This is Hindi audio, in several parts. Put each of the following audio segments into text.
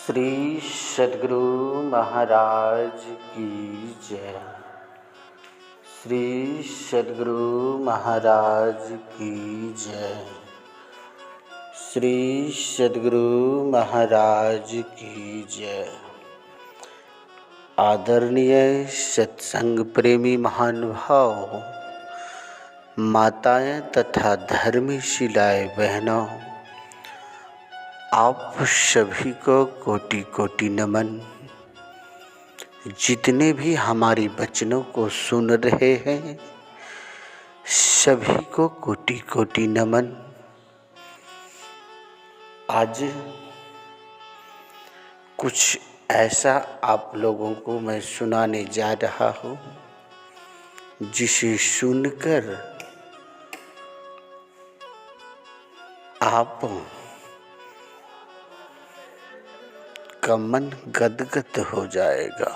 श्री सद्गुरु महाराज की जय। श्री सद्गुरु महाराज की जय। श्री सद्गुरु महाराज की जय। आदरणीय सत्संग प्रेमी महानुभाव, माताएं तथा धर्मशिलाएं बहनों, आप सभी को कोटि कोटि नमन। जितने भी हमारी वचनों को सुन रहे हैं सभी को कोटि कोटि नमन। आज कुछ ऐसा आप लोगों को मैं सुनाने जा रहा हूँ जिसे सुनकर आप का मन गदगद हो जाएगा।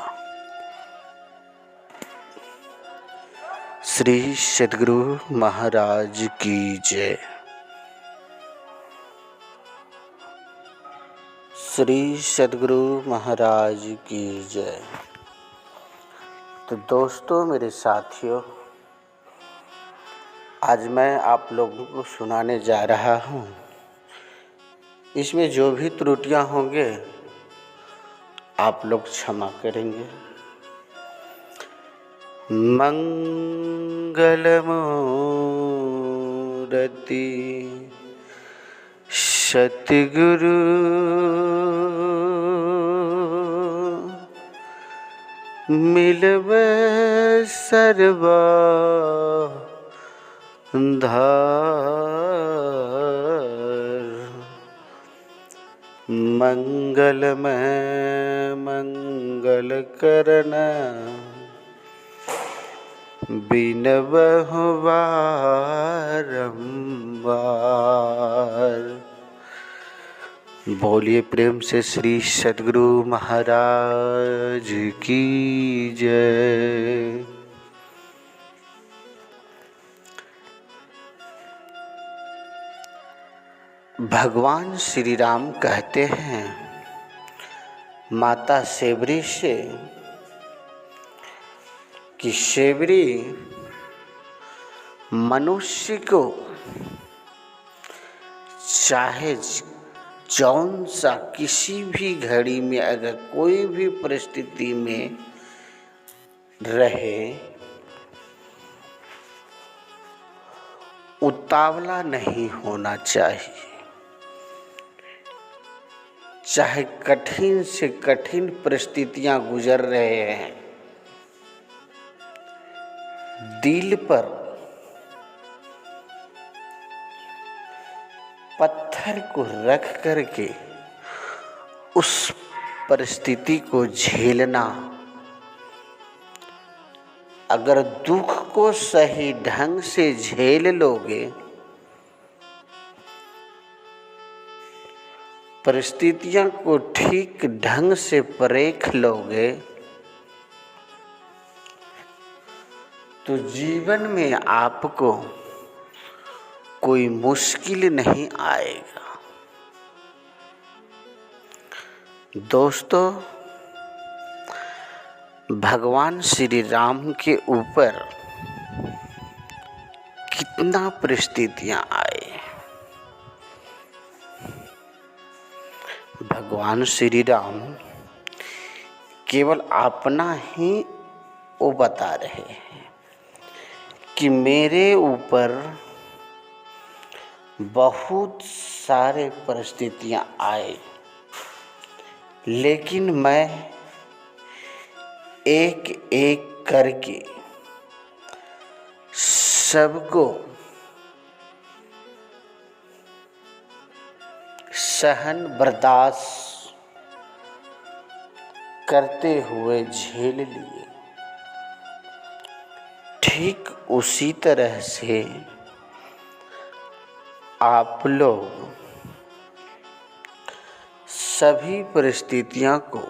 श्री सद्गुरु महाराज की जय। श्री सद्गुरु महाराज की जय। तो दोस्तों, मेरे साथियों, आज मैं आप लोगों को सुनाने जा रहा हूँ। इसमें जो भी त्रुटियां होंगे आप लोग क्षमा करेंगे। मंगल मूर्ति सतगुरु मिलवे सर्वा मंगलमय मंगल करना बिनबहु बारंबार। बोलिए प्रेम से श्री सद्गुरु महाराज की जय। भगवान श्री राम कहते हैं माता सेवरी से कि सेवरी, मनुष्य को चाहे जौन सा किसी भी घड़ी में अगर कोई भी परिस्थिति में रहे, उतावला नहीं होना चाहिए। चाहे कठिन से कठिन परिस्थितियां गुजर रहे हैं, दिल पर पत्थर को रख करके उस परिस्थिति को झेलना। अगर दुख को सही ढंग से झेल लोगे, परिस्थितियों को ठीक ढंग से परख लोगे, तो जीवन में आपको कोई मुश्किल नहीं आएगा। दोस्तों, भगवान श्री राम के ऊपर कितना परिस्थितियां आए। भगवान श्री राम केवल अपना ही वो बता रहे हैं कि मेरे ऊपर बहुत सारे परिस्थितियां आए, लेकिन मैं एक एक करके सबको सहन बर्दाश्त करते हुए झेल लिए। ठीक उसी तरह से आप लोग सभी परिस्थितियों को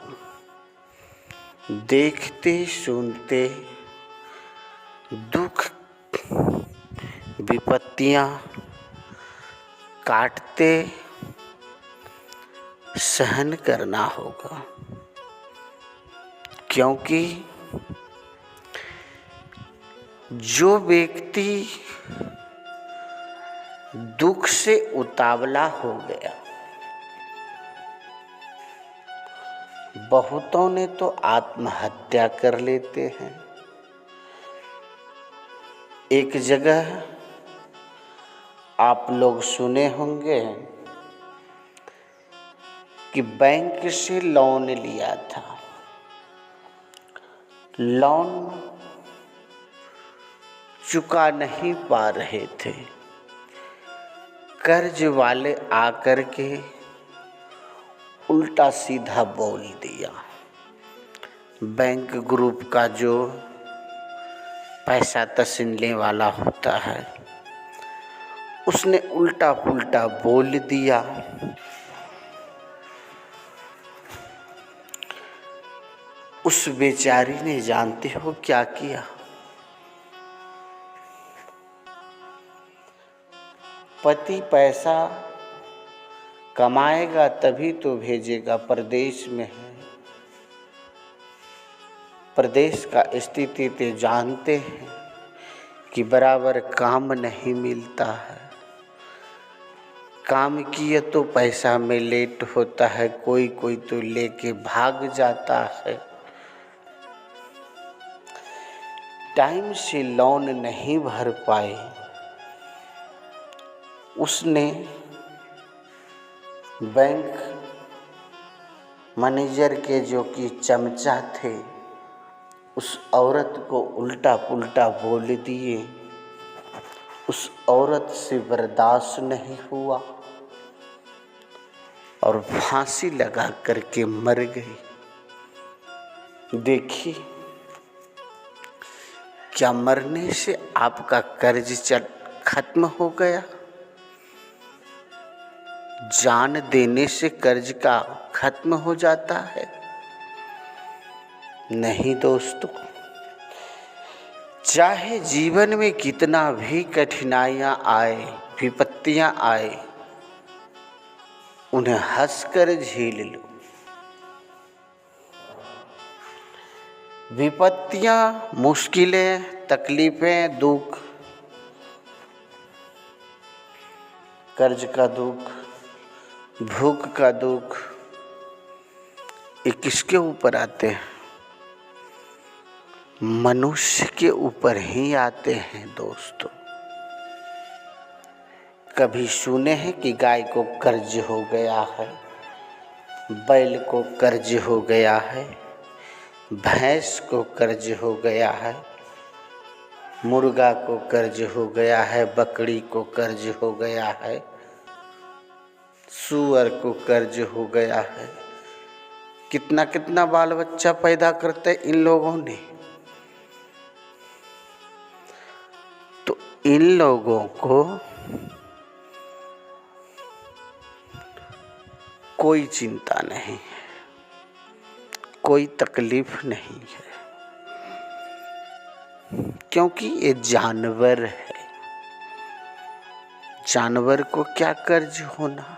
देखते सुनते, दुख विपत्तियां काटते सहन करना होगा, क्योंकि जो व्यक्ति दुख से उतावला हो गया, बहुतों ने तो आत्महत्या कर लेते हैं। एक जगह आप लोग सुने होंगे कि बैंक से लोन लिया था, लोन चुका नहीं पा रहे थे, कर्ज वाले आकर के उल्टा सीधा बोल दिया। बैंक ग्रुप का जो पैसा तसीलने वाला होता है, उसने उल्टा पुल्टा बोल दिया। उस बेचारी ने जानते हो क्या किया? पति पैसा कमाएगा तभी तो भेजेगा, प्रदेश में है, प्रदेश का स्थिति तो जानते हैं कि बराबर काम नहीं मिलता है, काम किए तो पैसा में लेट होता है, कोई कोई तो लेके भाग जाता है। टाइम से लोन नहीं भर पाए, उसने बैंक मैनेजर के जो कि चमचा थे, उस औरत को उल्टा पुल्टा बोल दिए। उस औरत से बर्दाश्त नहीं हुआ और फांसी लगा करके मर गई। देखिए, क्या मरने से आपका कर्ज खत्म हो गया? जान देने से कर्ज का खत्म हो जाता है? नहीं दोस्तों, चाहे जीवन में कितना भी कठिनाइयां आए, विपत्तियां आए, उन्हें हंसकर झेल लो। विपत्तियां, मुश्किलें, तकलीफें, दुख, कर्ज का दुख, भूख का दुख, ये किसके ऊपर आते हैं? मनुष्य के ऊपर ही आते हैं दोस्तों। कभी सुने हैं कि गाय को कर्ज हो गया है, बैल को कर्ज हो गया है, भैंस को कर्ज हो गया है, मुर्गा को कर्ज हो गया है, बकरी को कर्ज हो गया है, सूअर को कर्ज हो गया है? कितना कितना बाल बच्चा पैदा करते इन लोगों ने। तो इन लोगों को कोई चिंता नहीं है, कोई तकलीफ नहीं है, क्योंकि ये जानवर है। जानवर को क्या कर्ज होना?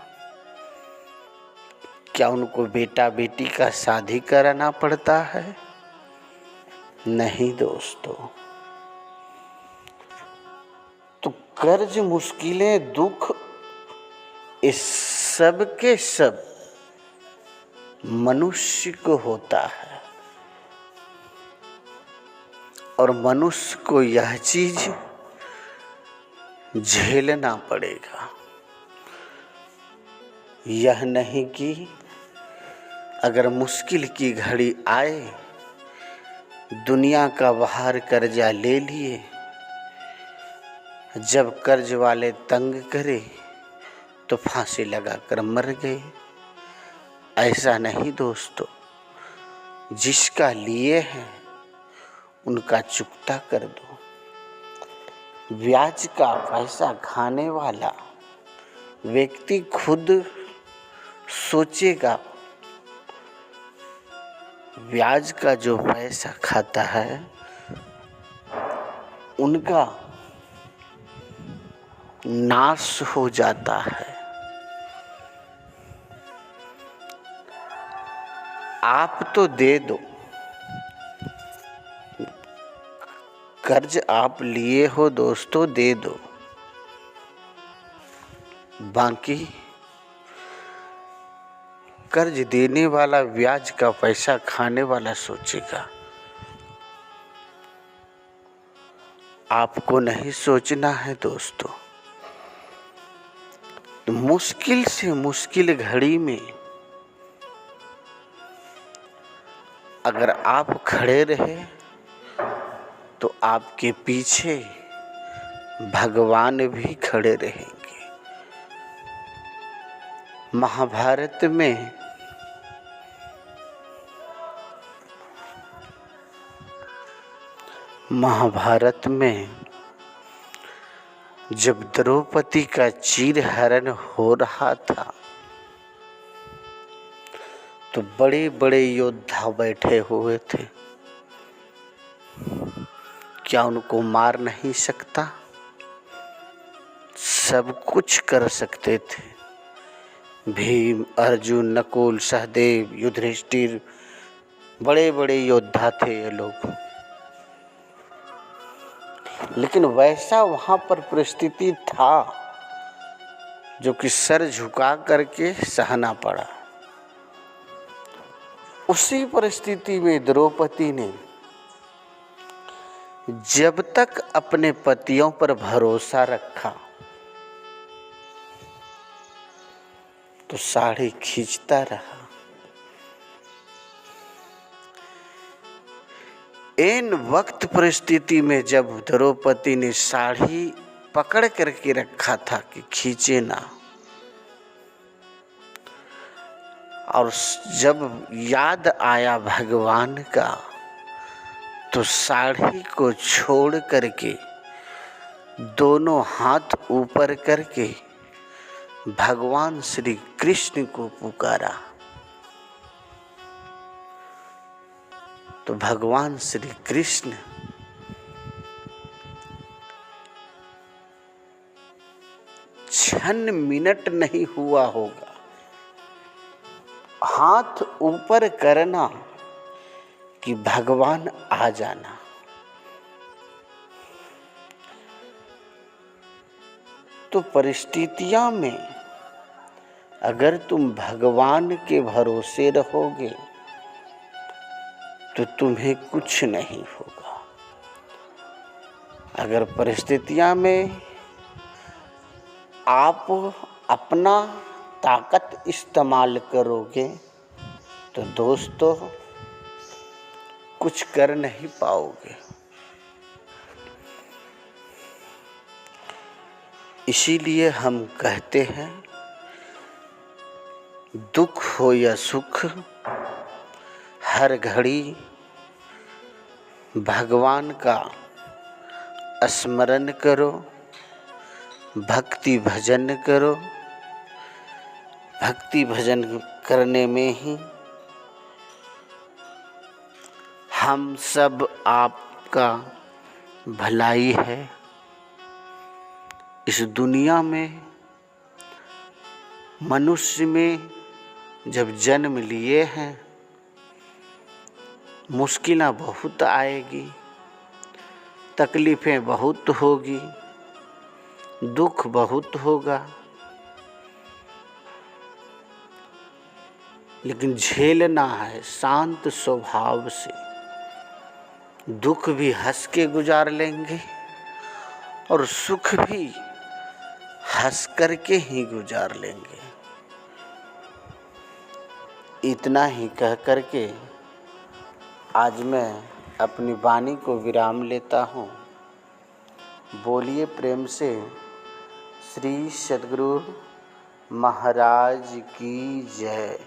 क्या उनको बेटा बेटी का शादी कराना पड़ता है? नहीं दोस्तों। तो कर्ज, मुश्किलें, दुख, इस सब के सब मनुष्य को होता है, और मनुष्य को यह चीज झेलना पड़ेगा। यह नहीं कि अगर मुश्किल की घड़ी आए, दुनिया का बाहर कर्जा ले लिए, जब कर्ज वाले तंग करे तो फांसी लगाकर मर गए। ऐसा नहीं दोस्तों, जिसका लिए है उनका चुकता कर दो। ब्याज का पैसा खाने वाला व्यक्ति खुद सोचेगा, ब्याज का जो पैसा खाता है उनका नाश हो जाता है। आप तो दे दो, कर्ज आप लिए हो दोस्तों, दे दो, बाकी कर्ज देने वाला ब्याज का पैसा खाने वाला सोचेगा। आपको नहीं सोचना है दोस्तों। तो मुश्किल से मुश्किल घड़ी में अगर आप खड़े रहे तो आपके पीछे भगवान भी खड़े रहेंगे। महाभारत में जब द्रौपदी का चीरहरण हो रहा था तो बड़े बड़े योद्धा बैठे हुए थे। क्या उनको मार नहीं सकता? सब कुछ कर सकते थे। भीम, अर्जुन, नकुल, सहदेव, युधिष्ठिर, बड़े बड़े योद्धा थे ये लोग। लेकिन वैसा वहां पर परिस्थिति था जो कि सर झुका करके सहना पड़ा। उसी परिस्थिति में द्रौपदी ने जब तक अपने पतियों पर भरोसा रखा तो साड़ी खींचता रहा। इन वक्त परिस्थिति में जब द्रौपदी ने साड़ी पकड़ करके रखा था कि खींचे ना, और जब याद आया भगवान का तो साड़ी को छोड़ करके दोनों हाथ ऊपर करके भगवान श्री कृष्ण को पुकारा। तो भगवान श्री कृष्ण क्षण मिनट नहीं हुआ होगा, हाथ ऊपर करना कि भगवान आ जाना। तो परिस्थितियां में अगर तुम भगवान के भरोसे रहोगे तो तुम्हें कुछ नहीं होगा। अगर परिस्थितियां में आप अपना ताकत इस्तेमाल करोगे तो दोस्तों कुछ कर नहीं पाओगे। इसीलिए हम कहते हैं, दुख हो या सुख, हर घड़ी भगवान का स्मरण करो, भक्ति भजन करो। भक्ति भजन करने में ही हम सब आपका भलाई है। इस दुनिया में मनुष्य में जब जन्म लिए हैं मुश्किलें बहुत आएगी, तकलीफ़ें बहुत होगी, दुख बहुत होगा, लेकिन झेलना है शांत स्वभाव से। दुख भी हंस के गुजार लेंगे और सुख भी हंस करके ही गुजार लेंगे। इतना ही कह करके आज मैं अपनी वाणी को विराम लेता हूँ। बोलिए प्रेम से श्री सद्गुरु महाराज की जय।